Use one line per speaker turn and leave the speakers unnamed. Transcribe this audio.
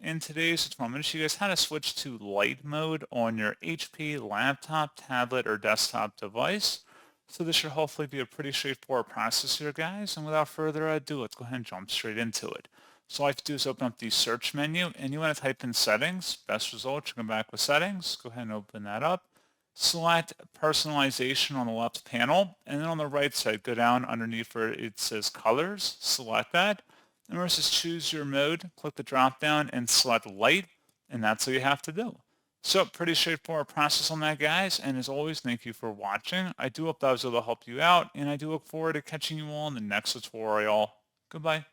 In today's tutorial, I'm going to show you guys how to switch to light mode on your HP laptop, tablet, or desktop device. So this should hopefully be a pretty straightforward process here, guys. And without further ado, let's go ahead and jump straight into it. So all I have to do is open up the search menu, and you want to type in settings. Best result, you come back with settings. Go ahead and open that up. Select personalization on the left panel, and then on the right side, go down underneath where it says colors. Select that. And where it says choose your mode, click the drop down and select light, and that's all you have to do. So pretty straightforward process on that, guys. And as always, thank you for watching. I do hope that was able to help you out, and I do look forward to catching you all in the next tutorial. Goodbye.